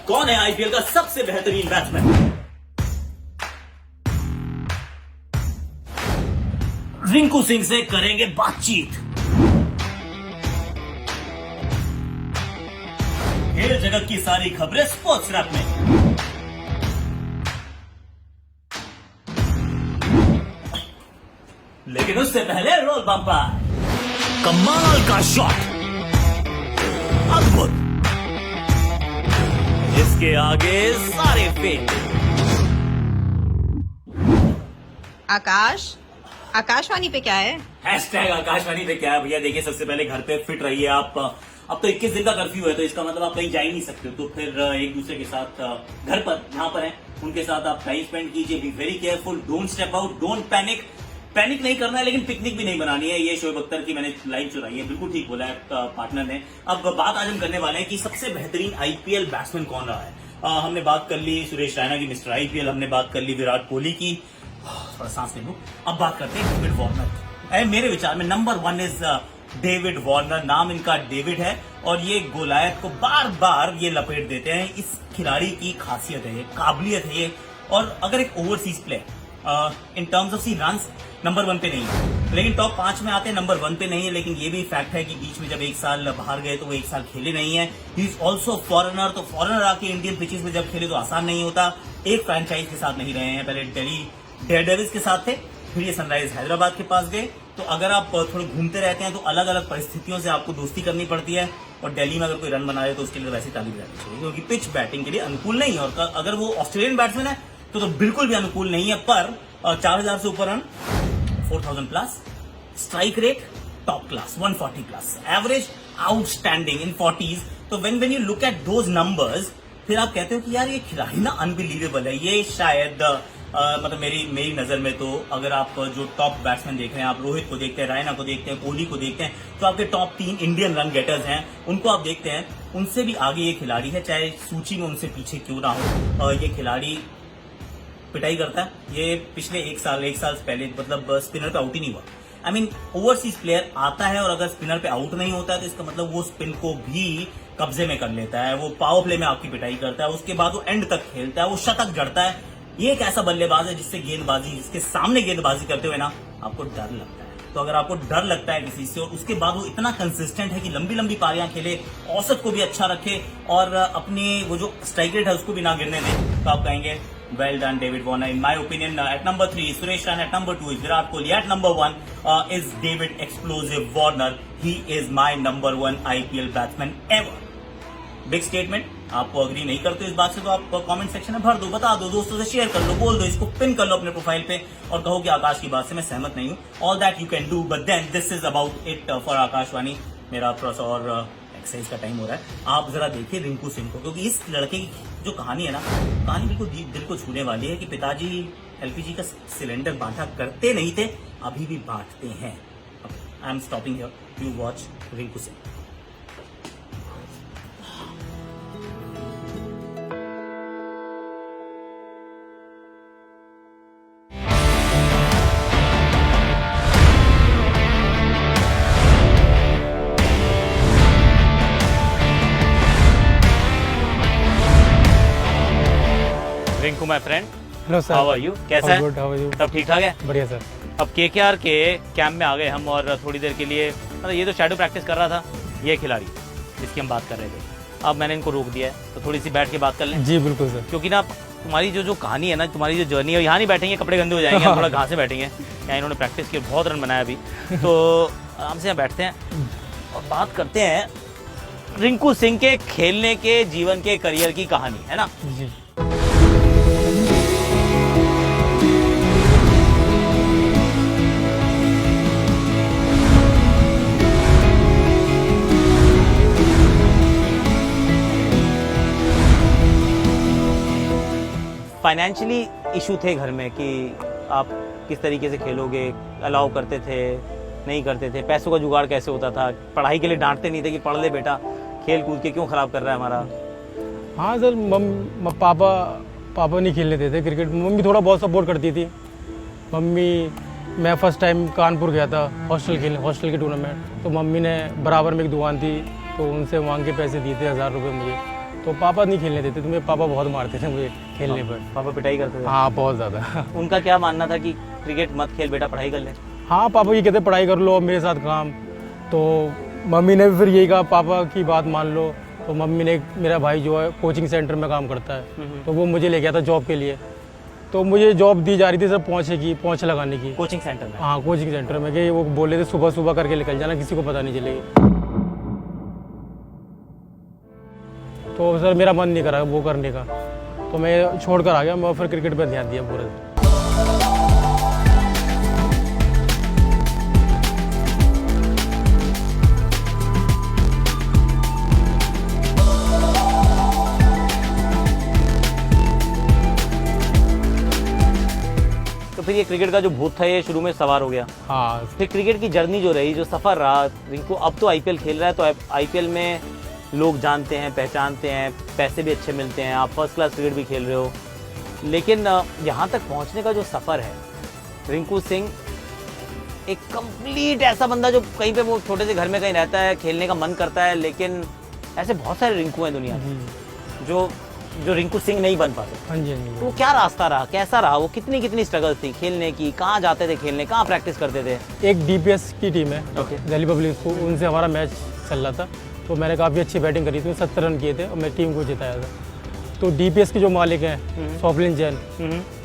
कौन है आईपीएल का सबसे बेहतरीन बैट्समैन? रिंकू सिंह से करेंगे बातचीत। खेल जगत की सारी खबरें स्पोर्ट्स रैप में। लेकिन उससे पहले रोल बम्पर। कमाल का शॉट, अद्भुत, इसके आगे सारे फेल। आकाश, आकाशवाणी पे क्या है? हैशटैग आकाशवाणी पे क्या है भैया? देखिए, सबसे पहले घर पे फिट रहिए आप। अब तो 21 दिन का कर्फ्यू है, तो इसका मतलब आप कहीं जा ही नहीं सकते, तो फिर एक दूसरे के साथ घर पर जहां पर हैं उनके साथ आप टाइम स्पेंड कीजिए। Be very careful, don't step out, don't panic. Panic नहीं करना है, लेकिन पिकनिक भी नहीं बनानी है। ये शोएब अख्तर की मैंने लाइन चुराई है, बिल्कुल ठीक बोला है पार्टनर ने। अब बात आज हम करने वाले हैं कि सबसे बेहतरीन आईपीएल बैट्समैन कौन रहा है। हमने बात कर ली सुरेश रैना की, मिस्टर आईपीएल, हमने बात कर ली विराट कोहली की। थोड़ा सांस ले लो। अब बात करते हैं डेविड वार्नर की। मेरे विचार में नंबर 1 इज डेविड वार्नर। नाम इनका डेविड है और ये गोलायत को बार बार ये लपेट देते हैं। इस खिलाड़ी की खासियत है, ये काबिलियत है ये। और अगर एक overseas player in terms of C runs number 1 पे नहीं है, लेकिन टॉप 5 में आते हैं, नंबर 1 पे नहीं है। लेकिन ये भी फैक्ट है कि बीच में जब एक साल बाहर गए तो वो एक साल खेले नहीं है। ही इज ऑल्सो फॉरेनर, तो फॉरेनर आके इंडियन पिचेस में जब खेले तो आसान नहीं होता। एक फ्रेंचाइज के साथ नहीं रहे हैं, पहले दिल्ली डेयरडेविल्स के साथ थे, फिर ये सनराइज हैदराबाद के पास गए। तो अगर आप थोड़े घूमते रहते हैं तो अलग अलग परिस्थितियों से आपको दोस्ती करनी पड़ती है। और दिल्ली में अगर कोई रन बना रहे तो उसके लिए वैसे ताली बजानी चाहिए, क्योंकि पिच बैटिंग के लिए अनुकूल नहीं है। और अगर वो ऑस्ट्रेलियन बैट्समैन है तो बिल्कुल भी अनुकूल नहीं है। पर 4000 से ऊपर run, 4000 plus, strike rate top class, 140 plus, average outstanding in 40s। तो when you look at those numbers, फिर आप कहते हो कि यार ये खिलाड़ी ना अनबिलीवेबल है। ये शायद मतलब मेरी नजर में तो अगर आप जो टॉप बैट्समैन देख रहे हैं, आप रोहित को देखते हैं, रैना को देखते हैं, कोहली को देखते हैं, तो आपके टॉप 3 इंडियन रन गेटर्स हैं, उनको आप देखते हैं, उनसे भी आगे ये खिलाड़ी है, चाहे सूची में उनसे पीछे क्यों ना हो। ये खिलाड़ी पिटाई करता है। ये पिछले एक साल से पहले मतलब स्पिनर पे आउट ही नहीं हुआ। आई मीन ओवरसीज प्लेयर आता है और अगर स्पिनर पे आउट नहीं होता है तो इसका मतलब वो स्पिन को भी कब्जे में कर लेता है, वो पावर प्ले में आपकी पिटाई करता है, उसके बाद वो एंड तक खेलता है, वो शतक जड़ता है। ये एक ऐसा बल्लेबाज है जिसके सामने गेंदबाजी करते हुए ना आपको डर लगता है। तो अगर आपको डर लगता है किसी से और उसके बाद वो इतना कंसिस्टेंट है कि लंबी लंबी पारियां खेले, औसत को भी अच्छा रखे और अपने वो जो स्ट्राइक रेट है उसको भी ना गिरने दे, तो आप कहेंगे well done David Warner. In my opinion, at number 3 is Suresh Raina, at number 2 is Virat Kohli, at number 1 is David Explosive Warner. He is my number 1 IPL batsman ever. Big statement. आप agree नहीं करते इस बात से तो आप comment section में भर दो, बता दो, दोस्तों से शेयर कर लो, बोल दो, इसको पिन कर लो अपने प्रोफाइल पे और कहो कि आकाश की बात से मैं सहमत नहीं हूँ। All that you can do, but then this is about it for Akashvani. मेरा थोड़ा सा और एक्सरसाइज का टाइम हो रहा है। आप जरा देखिए रिंकू सिंह को, क्योंकि इस लड़के की जो कहानी है ना, कहानी बिल्कुल दिल को छूने वाली है कि पिताजी एलपीजी का सिलेंडर बांटा करते नहीं थे, अभी भी बांटते हैं। I am stopping here, you watch Rinku Singh. Rinku my friend, hello sir, how are you? कैसा है? Good, how are you? सब ठीक ठाक है? बढ़िया सर। अब केकेआर के कैंप में आ गए हम और थोड़ी देर के लिए मतलब ये तो शैडो प्रैक्टिस कर रहा था ये खिलाड़ी जिसकी हम बात कर रहे थे। अब मैंने इनको रोक दिया है तो थोड़ी सी बैठ के बात कर लें। जी बिल्कुल सर। क्योंकि ना तुम्हारी जो कहानी है ना, तुम्हारी जो जर्नी है, यहाँ नहीं बैठेंगे, कपड़े गंदे हो जाएंगे, हम थोड़ा घास से बैठेंगे। यहाँ इन्होंने प्रैक्टिस की, बहुत रन बनाया अभी, तो आराम से यहाँ बैठते हैं और बात करते हैं रिंकू सिंह के खेलने के जीवन के करियर की कहानी, है ना? जी। फाइनेंशियली इशू थे घर में कि आप किस तरीके से खेलोगे, अलाउ करते थे नहीं करते थे, पैसों का जुगाड़ कैसे होता था, पढ़ाई के लिए डांटते नहीं थे कि पढ़ ले बेटा, खेल कूद के क्यों खराब कर रहा है हमारा? हाँ सर, पापा नहीं खेलने देते क्रिकेट। मम्मी थोड़ा बहुत सपोर्ट करती थी। मैं फर्स्ट टाइम कानपुर गया था हॉस्टल के टूर्नामेंट, तो मम्मी ने बराबर में एक दुकान थी तो उनसे मांग के पैसे दिए थे 1000 रुपये मुझे, तो पापा नहीं खेलने देते, तो मेरे पापा बहुत मारते थे मुझे खेलने पर। पापा पिटाई करते थे? हाँ बहुत ज़्यादा। उनका क्या मानना था कि क्रिकेट मत खेल बेटा, पढ़ाई कर ले? हाँ पापा ये कहते पढ़ाई कर लो मेरे साथ काम, तो मम्मी ने भी फिर यही कहा पापा की बात मान लो। तो मम्मी ने, मेरा भाई जो है कोचिंग सेंटर में काम करता है, तो वो मुझे ले गया था जॉब के लिए। तो मुझे जॉब दी जा रही थी सर पोंछ लगाने की, कोचिंग सेंटर में? हाँ कोचिंग सेंटर में, कि वो बोले थे सुबह सुबह करके निकल जाना, किसी को पता नहीं चलेगी। तो सर मेरा मन नहीं करा वो करने का, तो मैं छोड़ कर आ गया। मैं फिर क्रिकेट पर ध्यान दिया पूरा। तो फिर ये क्रिकेट का जो भूत था ये शुरू में सवार हो गया। हाँ फिर क्रिकेट की जर्नी जो रही, जो सफ़र रहा रिंकू, अब तो आईपीएल खेल रहा है, तो आईपीएल में लोग जानते हैं, पहचानते हैं, पैसे भी अच्छे मिलते हैं, आप फर्स्ट क्लास क्रिकेट भी खेल रहे हो। लेकिन यहाँ तक पहुँचने का जो सफ़र है, रिंकू सिंह एक कंप्लीट ऐसा बंदा जो कहीं पे वो छोटे से घर में कहीं रहता है, खेलने का मन करता है, लेकिन ऐसे बहुत सारे रिंकू हैं दुनिया में जो रिंकू सिंह नहीं बन पाते। हाँ जी, हाँ जी। तो क्या रास्ता रहा, कैसा रहा वो, कितनी स्ट्रगल थी खेलने की, कहाँ जाते थे खेलने, कहाँ प्रैक्टिस करते थे? एक डीपीएस की टीम है, ओके। दिल्ली पब्लिक स्कूल, उनसे हमारा मैच चल रहा था। तो मैंने काफ़ी अच्छी बैटिंग करी थी, 70 रन किए थे और मैं टीम को जिताया था। तो डीपीएस के जो मालिक हैं स्वप्निल जैन,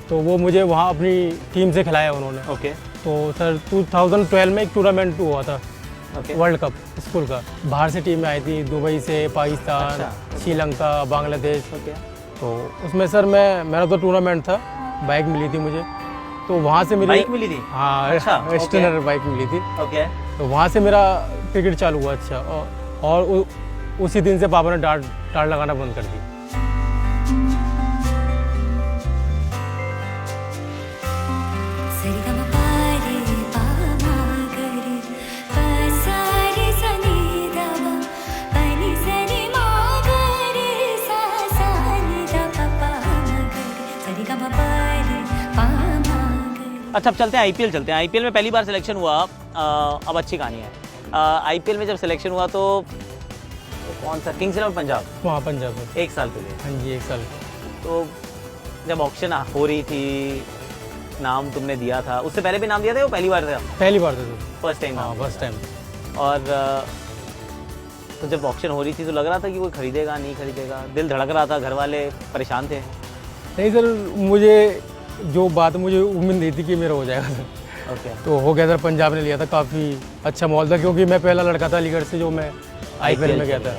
तो वो मुझे वहाँ अपनी टीम से खिलाया उन्होंने। ओके। तो सर 2012 में एक टूर्नामेंट हुआ था, ओके। वर्ल्ड कप स्कूल का। बाहर से टीमें आई थी, दुबई से, पाकिस्तान, अच्छा। श्रीलंका, बांग्लादेश। ओके। तो उसमें सर मेरा तो टूर्नामेंट था, बाइक मिली थी मुझे, तो वहाँ से मेरी बाइक मिली थी? हाँ अच्छा, स्टेनर बाइक मिली थी। ओके। तो वहाँ से मेरा क्रिकेट चालू हुआ। अच्छा, और उसी दिन से पापा ने डांट लगाना बंद कर दी। अच्छा, अब चलते हैं आईपीएल चलते हैं। आईपीएल में पहली बार सिलेक्शन हुआ, अब अच्छी कहानी है। आईपीएल में जब सिलेक्शन हुआ तो कौन सा, किंग्स इलेवन पंजाब? वहाँ पंजाब में। 1 साल पहले? हाँ जी, 1 साल। तो जब ऑक्शन हो रही थी, नाम तुमने दिया था, उससे पहले भी नाम दिया था, वो पहली बार था? पहली बार था। First time? हाँ फर्स्ट टाइम। और तो जब ऑक्शन हो रही थी तो लग रहा था कि कोई खरीदेगा नहीं खरीदेगा, दिल धड़क रहा था, घर वाले परेशान थे? नहीं सर, मुझे जो बात मुझे उम्मीद नहीं थी कि मेरा हो जाएगा सर। ओके। तो हो गया सर, पंजाब ने लिया था, काफ़ी अच्छा माहौल था, क्योंकि मैं पहला लड़का था अलीगढ़ से जो मैं आईपीएल में गया था,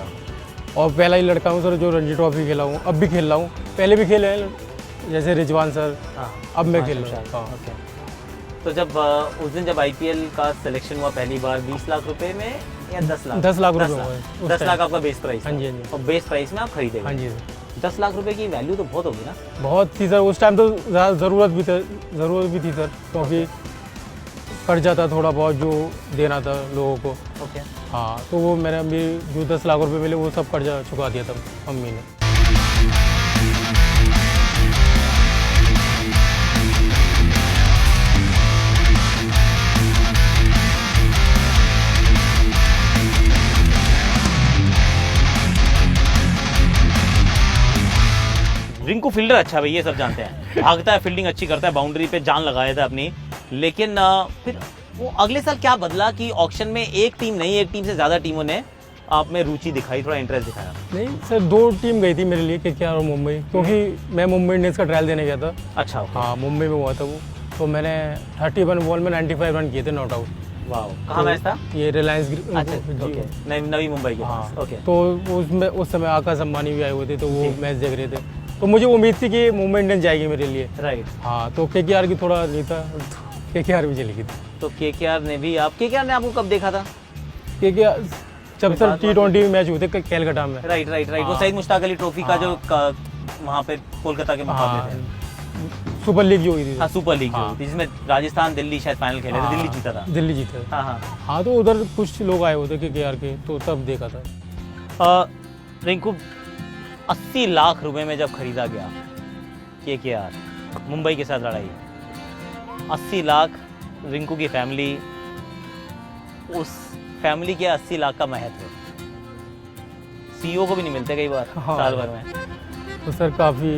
और पहला ही लड़का हूँ सर जो रणजी ट्रॉफी खेला हूँ, अब भी खेल रहा हूँ। पहले भी खेले हैं जैसे रिजवान सर। हाँ, अब मैं खेल रहा हूँ। हाँ। ओके। तो जब उस दिन जब आईपीएल का सिलेक्शन हुआ पहली बार, 20 लाख रुपए में या 10 लाख? 10 लाख रुपए हुए उस 10 टाइम। लाख आपका बेस प्राइस? हाँ जी, हाँ जी। और बेस प्राइस में आप खरीदे? हाँ जी सर। 10 लाख रुपए की वैल्यू तो बहुत होगी ना? बहुत थी सर उस टाइम, तो ज़रूरत भी थी सर, क्योंकि कर्जा था थोड़ा बहुत जो देना था लोगों को। ओके। हाँ, तो वो मेरे जो 10 लाख रुपए मिले वो सब कर्जा चुका दिया था मम्मी ने। रिंकू फील्डर अच्छा भाई, ये सब जानते हैं, भागता है, फील्डिंग अच्छी करता है, बाउंड्री पे जान लगाया था अपनी। लेकिन फिर वो अगले साल क्या बदला कि ऑक्शन में एक टीम नहीं, एक टीम से ज़्यादा टीमों ने आप में रुचि दिखाई, थोड़ा इंटरेस्ट दिखाया? नहीं सर, 2 टीम गई थी मेरे लिए, केकेआर और मुंबई, क्योंकि मैं मुंबई इंडियंस का ट्रायल देने गया था। अच्छा। हाँ, मुंबई में हुआ था वो। तो मैंने 31 बॉल में 95 रन किए थे, नॉट आउट। वाह, कहाँ मैच था? ये रिलायंस। अच्छा, नवी मुंबई के पास। हाँ, ओके। तो उसमें उस समय आकाश अंबानी भी आए हुए थे, तो वो मैच देख रहे थे, तो मुझे उम्मीद थी कि मुंबई इंडियंस जाएगी मेरे लिए। राइट। हाँ, तो केकेआर की थोड़ा नहीं था, केकेआर भी चली गई थी। तो केकेआर ने आपको कब देखा था? केकेआर जब सर T20 मैच हुए थे कैलकाटा में। राइट। वो सईद मुश्ताक अली ट्रॉफी का जो वहाँ पे कोलकाता के मुकाबले थे, सुपर लीग जो हुई थी। हाँ, सुपर लीग जो थी, जिसमें राजस्थान दिल्ली शायद फाइनल खेले थे, दिल्ली जीता था। दिल्ली जीता था। हाँ। हाँ, तो उधर कुछ लोग आए हुए थे केकेआर के, तो तब देखा था। रिंकू 80 लाख रुपए में जब खरीदा गया केकेआर, मुंबई के साथ लड़ाई, 80 लाख, रिंकू की फैमिली, उस फैमिली के 80 लाख का महत्व सीईओ को भी नहीं मिलते कई बार हाँ। साल भर में। तो सर काफ़ी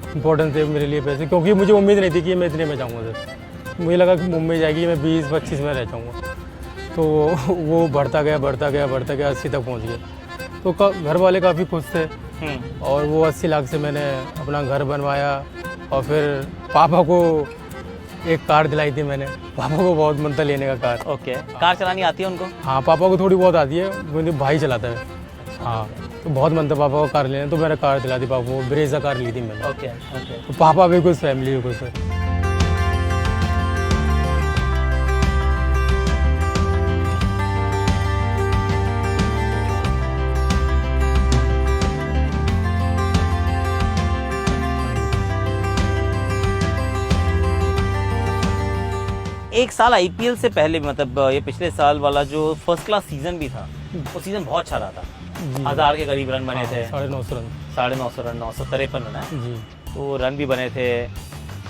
इम्पोर्टेंट थे मेरे लिए पैसे, क्योंकि मुझे उम्मीद नहीं थी कि मैं इतने में जाऊँगा सर। मुझे लगा कि मुंबई जाएगी मैं 20-25 में रह जाऊँगा, तो वो बढ़ता गया 80 तक पहुँच गया। तो घर वाले काफ़ी खुश थे, और वो 80 लाख से मैंने अपना घर बनवाया। और फिर पापा को एक कार दिलाई थी मैंने, पापा को बहुत मन था लेने का कार। ओके, कार चलानी आती है उनको? हाँ, पापा को थोड़ी बहुत आती है, मेरे भाई चलाता है। हाँ, तो बहुत मन था पापा को कार लेने, तो मैंने कार दिला दी पापा को, ब्रेजा कार ली थी मैंने। Okay okay. तो पापा भी खुश, फैमिली भी खुश है। एक साल आईपीएल से पहले, मतलब ये पिछले साल वाला जो फर्स्ट क्लास सीजन भी था, वो सीजन बहुत अच्छा रहा था। 1000 के करीब रन बने थे। 950 रन। 950 रन, 953 रन है, जी। तो रन भी बने थे।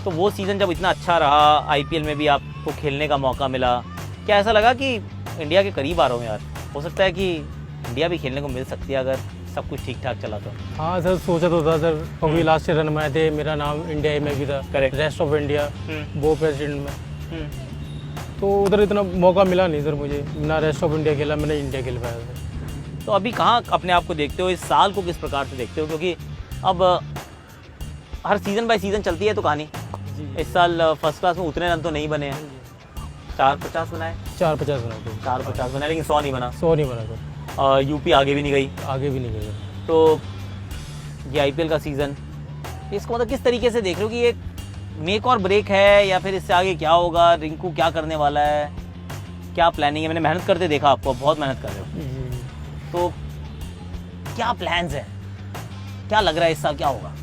तो वो सीज़न जब इतना अच्छा रहा, आईपीएल में भी आपको खेलने का मौका मिला, क्या ऐसा लगा कि इंडिया के करीब आ रहा हूँ यार, हो सकता है कि इंडिया भी खेलने को मिल सकती है अगर सब कुछ ठीक ठाक चला तो? हाँ सर, सोचा तो था सर, क्योंकि लास्ट ईयर रन बनाए थे, मेरा नाम इंडिया में भी था, Correct. रेस्ट ऑफ इंडिया वो प्रेसिडेंट में। तो उधर इतना मौका मिला नहीं सर मुझे, ना रेस्ट ऑफ इंडिया खेला, मैंने इंडिया खेल पाया सर। तो अभी कहाँ अपने आप को देखते हो, इस साल को किस प्रकार से देखते हो? क्योंकि अब हर सीज़न बाय सीज़न चलती है तो कहानी। इस साल फर्स्ट क्लास में उतने रन तो नहीं बने हैं, 450 बनाए, 450 बना थे। 450 बनाए, लेकिन 100 नहीं बना। 100 नहीं बना सर, यूपी आगे भी नहीं गई। आगे भी नहीं गए सर। तो ये आईपीएल का सीज़न, इसको मतलब किस तरीके से देख रहे हो कि ये मेक और ब्रेक है, या फिर इससे आगे क्या होगा? रिंकू क्या करने वाला है, क्या प्लानिंग है? मैंने मेहनत करते देखा आपको, बहुत मेहनत कर रहे हो, जी। तो क्या प्लान्स हैं, क्या लग रहा है इस साल क्या होगा?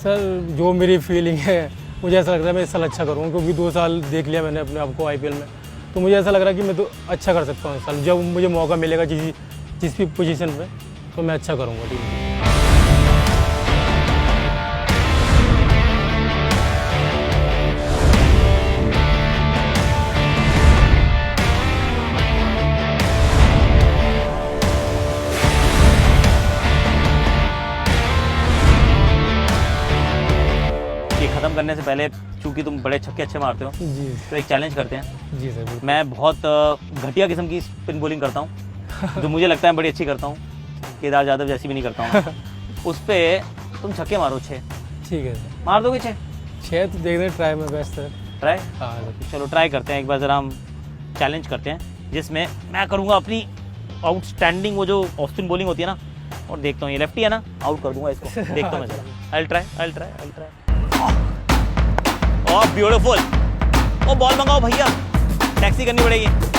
सर जो मेरी फीलिंग है, मुझे ऐसा लग रहा है मैं इस साल अच्छा करूँगा, क्योंकि 2 साल देख लिया मैंने अपने आप को आईपीएल में, तो मुझे ऐसा लग रहा है कि मैं तो अच्छा कर सकता हूँ इस साल। जब मुझे मौका मिलेगा जिस भी पोजीशन पे, तो मैं अच्छा करूँगा टीम में। खत्म करने से पहले, चूंकि तुम बड़े छक्के अच्छे मारते हो, जी तो एक चैलेंज करते हैं। जी सर, बिल्कुल। मैं बहुत घटिया किस्म की स्पिन बॉलिंग करता हूँ, जो मुझे लगता है बड़ी अच्छी करता हूँ, केदार जाधव जैसी भी नहीं करता हूँ। उस पर तुम छक्के मारो 6। ठीक है सर, मार दोगे 6? 6 तो देख रहे, ट्राई में बेस्ट सर। ट्राई? हाँ सर। चलो ट्राई करते हैं एक बार, ज़रा हम चैलेंज करते हैं, जिसमें मैं करूँगा अपनी आउटस्टैंडिंग वो जो ऑफ स्पिन बॉलिंग होती है ना, और देखता हूँ ये लेफ्टी है ना, आउट कर दूंगा इसको, देखता हूँ मैं जरा। I'll try। Oh beautiful. ओ बॉल मंगाओ भैया, टैक्सी करनी पड़ेगी।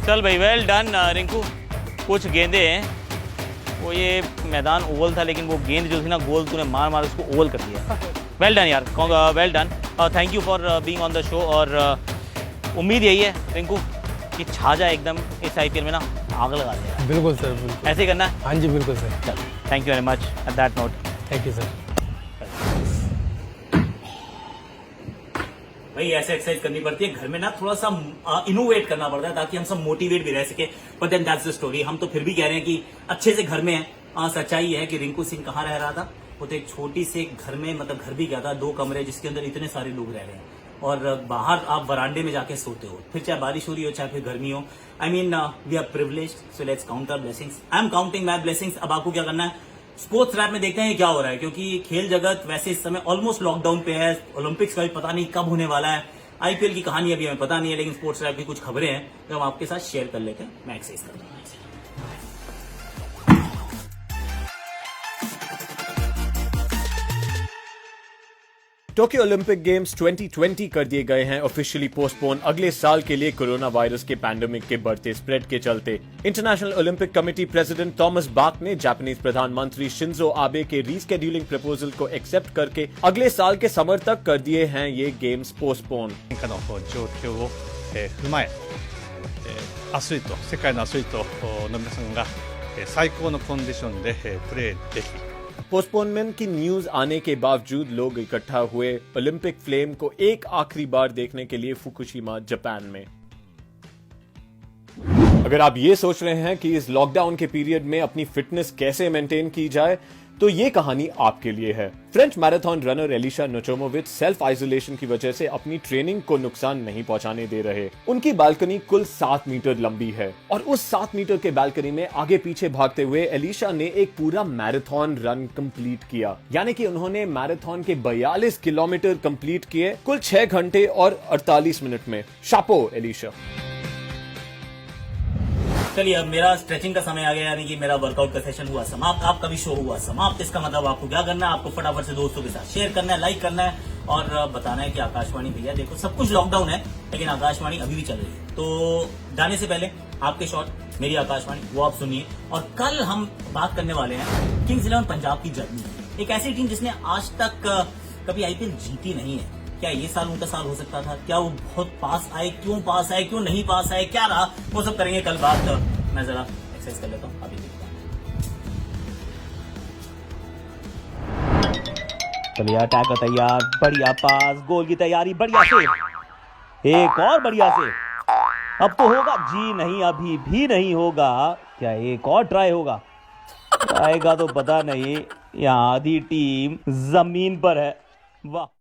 चल भाई, वेल डन रिंकू। कुछ गेंदे हैं, वो ये मैदान ओवल था, लेकिन वो गेंद जो थी ना गोल, तूने मार मार उसको ओवल कर दिया। वेल डन यार, well done. Thank you for being on the show. और उम्मीद यही है रिंकू कि छा जाए एकदम इस आईपीएल में ना, आग लगा दे। बिल्कुल सर, बिल्कुल ऐसे ही करना है। हाँ जी, बिल्कुल सर। चल, thank you very much at that note. Thank you sir. भाई ऐसे एक्सरसाइज करनी पड़ती है घर में ना, थोड़ा सा इनोवेट करना पड़ता है ताकि हम सब मोटिवेट भी रह सके। But then that's the story. हम तो फिर भी कह रहे हैं कि अच्छे से घर में है। सच्चाई है कि रिंकू सिंह कहाँ रह रहा था, वो तो एक छोटी से घर में, मतलब घर भी क्या था, 2 कमरे जिसके अंदर इतने सारे लोग रह रहे हैं, और बाहर आप वरांडे में जाके सोते हो, फिर चाहे बारिश हो रही हो चाहे फिर गर्मी हो। I mean we are privileged, so let's count our blessings. I am counting my blessings. अब आपको क्या करना है, स्पोर्ट्स रैप में देखते हैं क्या हो रहा है, क्योंकि खेल जगत वैसे इस समय ऑलमोस्ट लॉकडाउन पे है। ओलंपिक्स का भी पता नहीं कब होने वाला है, आईपीएल की कहानी अभी हमें पता नहीं है, लेकिन स्पोर्ट्स रैप की कुछ खबरें हैं जो हम आपके साथ शेयर कर लेते हैं। मैं एक्सरसाइज करता हूँ। टोक्यो ओलंपिक गेम्स 2020 कर दिए गए हैं ऑफिशियली पोस्टपोन अगले साल के लिए कोरोना वायरस के पैंडेमिक के बढ़ते स्प्रेड के चलते। International Olympic committee president Thomas Bach ने जापानीज प्रधानमंत्री शिंजो आबे के रीस्केड्यूलिंग प्रपोजल को एक्सेप्ट करके अगले साल के समर तक कर दिए हैं ये गेम्स पोस्टपोन। 変化の状況を踏まえ、アスリート、世界のアスリートの皆さんが最高のコンディションでプレーでき、पोस्टपोनमेंट की न्यूज आने के बावजूद लोग इकट्ठा हुए ओलंपिक फ्लेम को एक आखिरी बार देखने के लिए फुकुशिमा जापान में। अगर आप ये सोच रहे हैं कि इस लॉकडाउन के पीरियड में अपनी फिटनेस कैसे मेंटेन की जाए तो ये कहानी आपके लिए है। French marathon runner Elisha Nochomovitz self isolation की वजह से अपनी ट्रेनिंग को नुकसान नहीं पहुंचाने दे रहे। उनकी बालकनी कुल 7 मीटर लंबी है और उस 7 मीटर के बालकनी में आगे पीछे भागते हुए एलिशा ने एक पूरा मैराथन रन कंप्लीट किया, यानी कि उन्होंने मैराथन के 42 किलोमीटर कंप्लीट किए कुल 6 घंटे और 48 मिनट में। शापो एलिशा। चलिए अब मेरा स्ट्रेचिंग का समय आ गया, यानी कि मेरा वर्कआउट का सेशन हुआ समाप्त, आपका भी शो हुआ समाप्त। इसका मतलब आपको क्या करना है, आपको फटाफट से दोस्तों के साथ शेयर करना है, लाइक करना है और बताना है कि आकाशवाणी भैया देखो सब कुछ लॉकडाउन है लेकिन आकाशवाणी अभी भी चल रही है। तो जाने से पहले आपके शॉट मेरी आकाशवाणी वो आप सुनिए। और कल हम बात करने वाले हैं किंग्स 11 पंजाब की जर्नी, एक ऐसी टीम जिसने आज तक कभी आईपीएल जीती नहीं है। क्या ये साल उनका साल हो सकता था? क्या वो बहुत पास आए? क्यों पास आए? क्यों नहीं पास आए? क्या रहा? वो सब करेंगे कल बात। मैं जरा एक्सरसाइज कर लेता हूँ, अभी देखता हूँ। चलिए अटैक तैयार, बढ़िया पास, गोल की तैयारी, बढ़िया से, एक और बढ़िया से। अब तो होगा जी नहीं, अभी भी नहीं होगा। क्या एक और ट्राई होगा? आएगा तो पता नहीं। यहाँ आधी टीम जमीन पर है। वाह।